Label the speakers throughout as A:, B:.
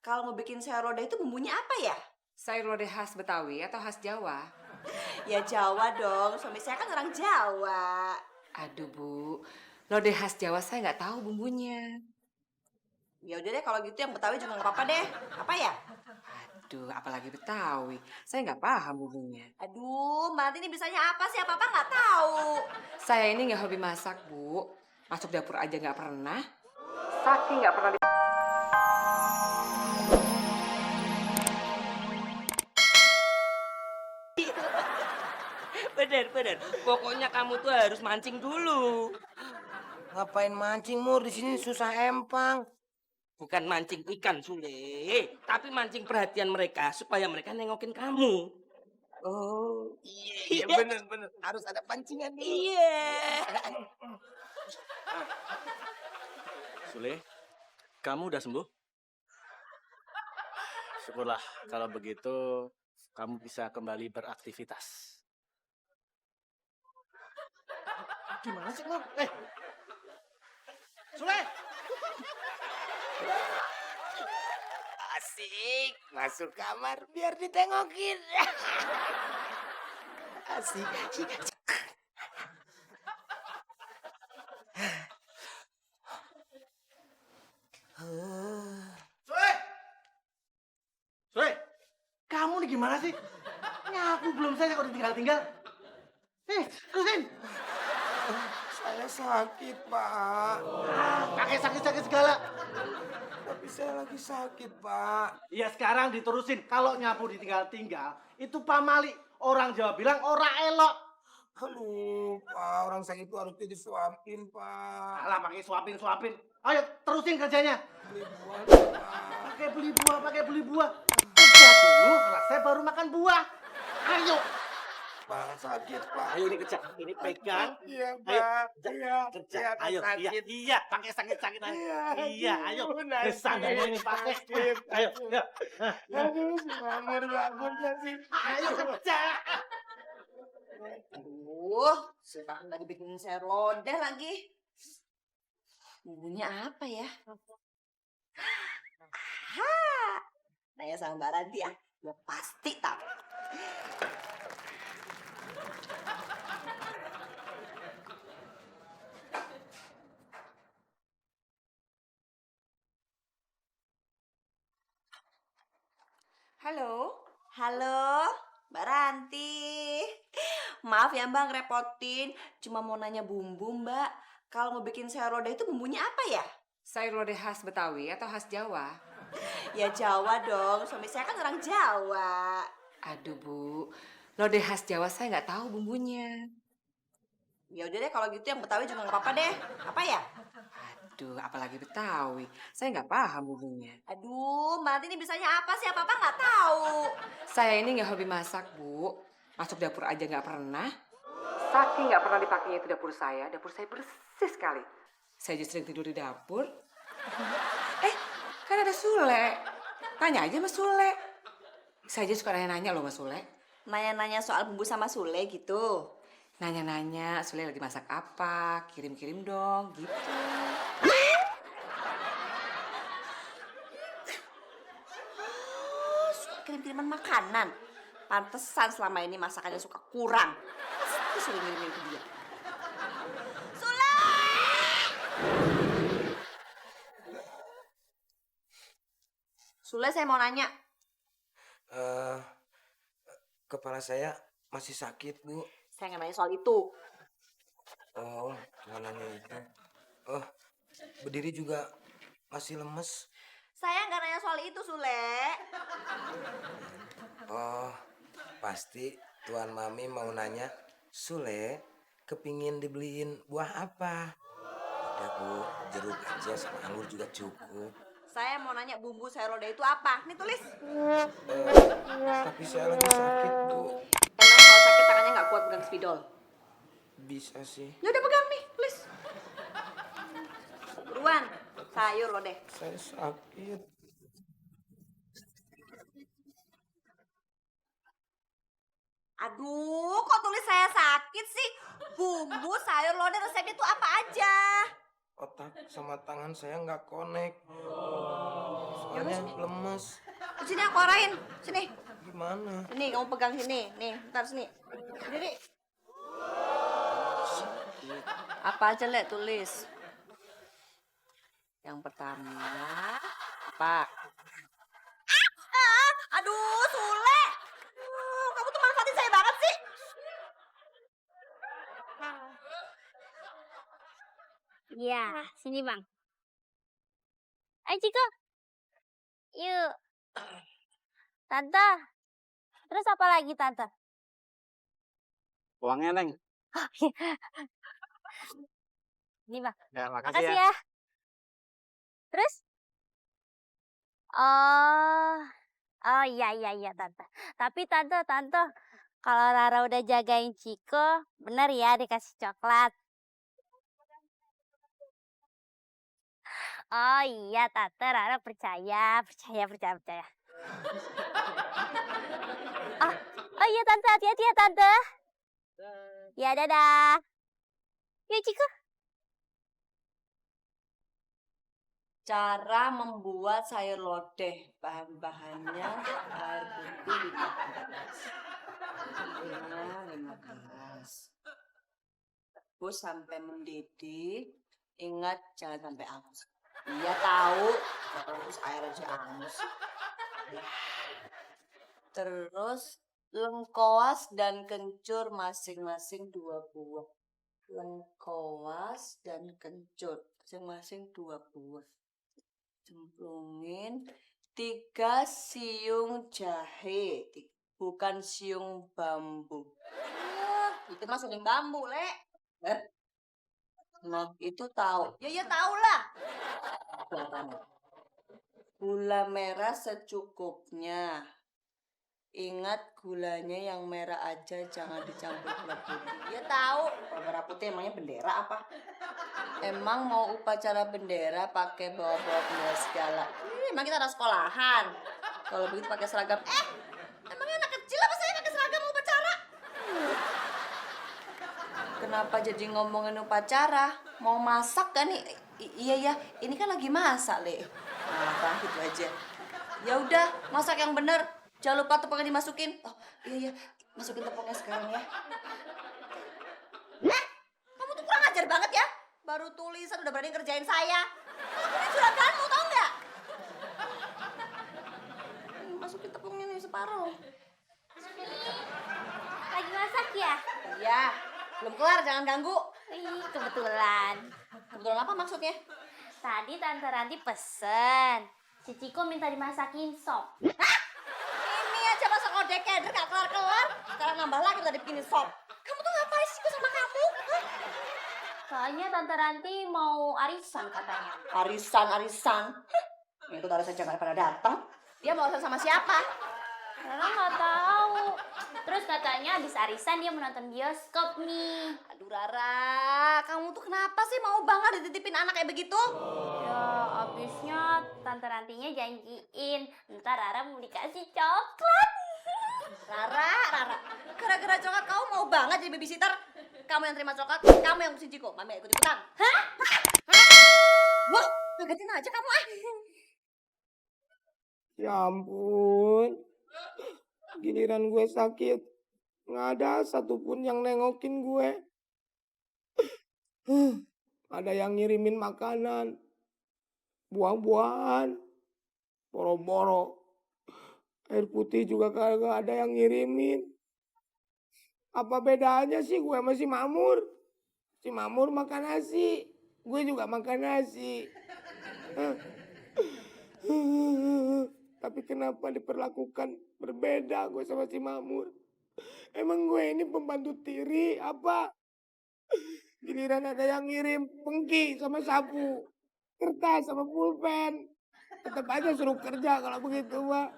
A: Kalau mau bikin sayur lodeh itu bumbunya apa ya?
B: Sayur lodeh khas Betawi atau khas Jawa?
A: Ya Jawa dong, suami saya kan orang Jawa.
B: Aduh Bu, lodeh khas Jawa saya nggak tahu bumbunya.
A: Ya udah deh kalau gitu yang Betawi juga nggak apa-apa deh. Apa ya?
B: Aduh, apalagi Betawi. Saya nggak paham bumbunya.
A: Aduh, Mbak ini bisanya apa sih? Apa-apa nggak tahu.
B: Saya ini nggak hobi masak Bu. Masuk dapur aja nggak pernah. Saking nggak pernah di...
C: Bener. Pokoknya kamu tuh harus mancing dulu.
D: Ngapain mancing, Mur? Di sini susah empang.
C: Bukan mancing ikan, Sule. Tapi mancing perhatian mereka supaya mereka nengokin kamu.
D: Oh, iya bener. Harus ada pancingan dulu.
C: Iya.
E: Sule, kamu udah sembuh? Syukurlah, kalau begitu kamu bisa kembali beraktivitas.
D: Gimana sih, Mur? Sule! Asik, masuk kamar biar ditengokin. Asik.
F: Sule, kamu nih gimana sih? Nyapu belum selesai kok ditinggal-tinggal. Terusin.
D: Saya sakit, Pak.
F: Pakai sakit-sakit segala.
D: Tapi saya lagi sakit, Pak.
F: Ya sekarang diterusin. Kalau nyapu ditinggal-tinggal, itu pamali. Orang Jawa bilang ora elok.
D: Aduh, Pak, orang sakit itu harus disuapin, Pak.
F: Alah, pakai suapin. Ayo, terusin kerjanya.
D: Beli buah, Pak.
F: Pakai beli buah. Kerja dulu, selesai baru makan buah. Ayo.
D: Pak, sakit, Pak.
C: Ayo ini kerja, ini pegang.
D: Iya,
C: Ayo,
D: Pak.
C: kerja.
D: Iya,
C: Ayo,
D: sakit.
C: iya, pakai sakit-sakit aja.
D: Iya,
C: Ayo.
D: sakit.
C: Kesandanya ini pakai. Ayo.
D: Aduh, si Mamur bangun sih.
F: Ayo kerja.
A: Aduh, sekarang lagi bikin sayur lodeh lagi. Bumbunya apa ya? Aha, nanya sama Mbak Ranti ya. Ya pasti tahu.
B: Halo?
A: Halo, Mbak Ranti. Maaf ya Mbak ngerepotin. Cuma mau nanya bumbu Mbak. Kalau mau bikin sayur lodeh itu bumbunya apa ya?
B: Sayur lodeh khas Betawi atau khas Jawa?
A: Ya Jawa dong, suami saya kan orang Jawa.
B: Aduh Bu, lodeh khas Jawa saya nggak tahu bumbunya.
A: Ya udah deh kalau gitu yang Betawi juga nggak apa-apa deh. Apa ya?
B: Aduh, apalagi Betawi. Saya nggak paham bumbunya.
A: Aduh, Mbak Ranti ini bisanya apa sih? Apa-apa nggak tahu.
B: Saya ini nggak hobi masak Bu. Masuk dapur aja nggak pernah. Saking nggak pernah dipakainya itu dapur saya bersih sekali. Saya justru sering tidur di dapur. Kan ada Sule. Tanya aja sama Sule. Saya aja suka nanya-nanya loh sama Sule.
A: Nanya-nanya soal bumbu sama Sule gitu.
B: Nanya-nanya Sule lagi masak apa, kirim-kirim dong gitu.
A: Suka kirim-kiriman makanan. Pantesan selama ini masakannya suka kurang. Pasti Sule ngirim ke dia. Sule! Sule, saya mau nanya.
D: Kepala saya masih sakit, Bu.
A: Saya nggak nanya soal itu.
D: Oh, nggak nanya itu. Oh, berdiri juga masih lemes.
A: Saya nggak nanya soal itu, Sule.
D: Oh, pasti Tuan Mami mau nanya, Sule kepingin dibeliin buah apa? Udah, Bu, jeruk aja sama anggur juga cukup.
A: Saya mau nanya bumbu sayur lodeh itu apa? Nih tulis.
D: Tapi saya lagi sakit, Bu.
A: Emang kalau sakit tangannya nggak kuat pegang spidol?
D: Bisa sih.
A: Ya udah pegang nih, tulis. Buruan, sayur lodeh.
D: Saya sakit.
A: Aduh, kok tulis saya sakit sih? Bumbu sayur lodeh resepnya itu apa aja?
D: Otak otak sama tangan saya nggak connect.
A: Ya udah,
D: Soalnya
A: sini.
D: lemes.
A: Sini aku arahin. Sini.
D: Gimana?
A: Sini kamu pegang sini. Nih, ntar sini. Sini. Apa aja, Lek, tulis. Yang pertama, apa? Aduh, Sule. Kamu tuh manfaatin saya banget sih.
G: Iya, sini bang. Ayo Ciko, yuk. Tante, terus apa lagi tante?
E: Uangnya, Neng.
G: Ini bang,
E: Ya, makasih
G: makasih
E: ya.
G: ya. Terus? Oh, oh iya tante. Tapi tante, kalau Rara udah jagain Ciko, bener ya dikasih coklat. Oh iya tante, Rara percaya. Oh, oh iya tante, hati-hati ya tante. Ya dadah. Yuk Ciko.
A: Cara membuat sayur lodeh. Bahan-bahannya air putih ditambah 15. Rebus sampai mendidih. Ingat jangan sampai angus. Iya tahu. Terus air aja angus. Terus lengkoas dan kencur masing-masing 2 buah. Lengkoas dan kencur masing-masing 2 buah. Cemplungin 3 siung jahe, bukan siung bambu. Itu mah siung bambu, Lek. Nah, itu tahu. Ya tahu lah. Gula merah secukupnya. Ingat gulanya yang merah aja, jangan dicampur gula putih. Ya tahu, kalau merah putih emangnya bendera apa? Emang mau upacara bendera pakai bawa-bawa bendera segala? Emang kita ada sekolahan. Kalau begitu pakai seragam. Emangnya anak kecil apa saya pakai seragam upacara? Kenapa jadi ngomongin upacara? Mau masak kan nih? Iya, ini kan lagi masak, Le. Nah, gitu aja. Ya udah, masak yang bener. Jangan lupa tepungnya dimasukin. Oh, iya, masukin tepungnya sekarang ya. Kamu tuh kurang ajar banget ya. Baru tulisan udah berani kerjain saya. Ini juraganmu, tau nggak? Masukin tepungnya nih separuh.
G: Lagi masak ya?
A: Iya, belum kelar, jangan ganggu.
G: Ih, kebetulan.
A: Kebetulan apa maksudnya?
G: Tadi Tante Ranti pesen. Si Ciko minta dimasakin sop.
A: Ini aja masak odeknya, nggak kelar-kelar. Sekarang nambah lagi udah dibikinin sop. Kamu tuh ngapain sih sama kamu? Hah?
G: Soalnya Tante Ranti mau arisan katanya.
A: Arisan. Hah? Itu arisan aja nggak pada datang. Dia mau arisan sama siapa?
G: Rara nggak tahu. Terus katanya habis arisan dia mau nonton bioskop nih.
A: Aduh Rara, kamu tuh kenapa sih mau banget dititipin anak kayak begitu?
G: Ya, abisnya Tante Rantinya janjiin ntar Rara mau dikasih coklat.
A: Rara, gara-gara coklat kamu mau banget jadi babysitter? Kamu yang terima coklat, kamu yang ngurusin Ciko, mami ikut-ikutan. Hah? Wah, ngagetin aja kamu
D: Ya ampun. Giliran gue sakit, nggak ada satupun yang nengokin gue. Ada yang ngirimin makanan, buah-buahan, boro-boro. Air putih juga kagak ada yang ngirimin. Apa bedanya sih gue sama si Mamur? Si Mamur makan nasi, gue juga makan nasi. Tapi kenapa diperlakukan berbeda gue sama si Mamur? Emang gue ini pembantu tiri apa? Giliran ada yang ngirim pengki sama sapu, kertas sama pulpen. Tetap aja suruh kerja kalau begitu, Pak.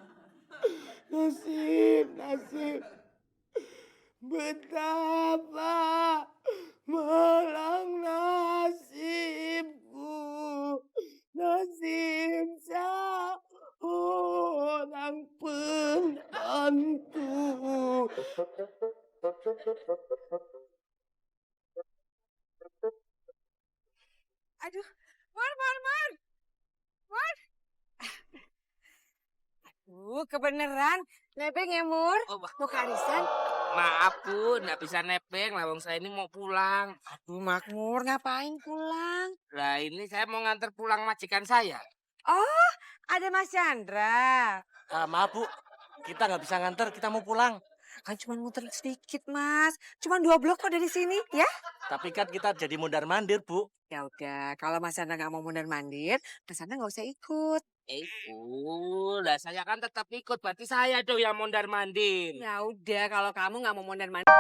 D: Nasib. Betapa malang nasibku. Nasib seorang pembantu.
B: Aduh, Kebeneran. Nebeng ya, Mur.
C: Oh,
B: Mau ke arisan?
C: maaf Bu, nggak bisa nebeng. Lawang saya ini mau pulang.
B: Aduh, Makmur, ngapain pulang?
C: Lah ini saya mau nganter pulang majikan saya.
B: Oh, ada Mas Chandra.
F: Maaf Bu, kita nggak bisa nganter, kita mau pulang.
B: Kan cuma muter sedikit, Mas. Cuma 2 blok kok dari sini, ya?
F: Tapi kan kita jadi mondar-mandir Bu.
B: Ya udah, kalau Mas Chandra nggak mau mondar-mandir, Mas Chandra nggak usah ikut.
C: Lah saya kan tetap ikut. Berarti saya dong yang mondar-mandir.
B: Ya udah, kalau kamu nggak mau mondar-mandir.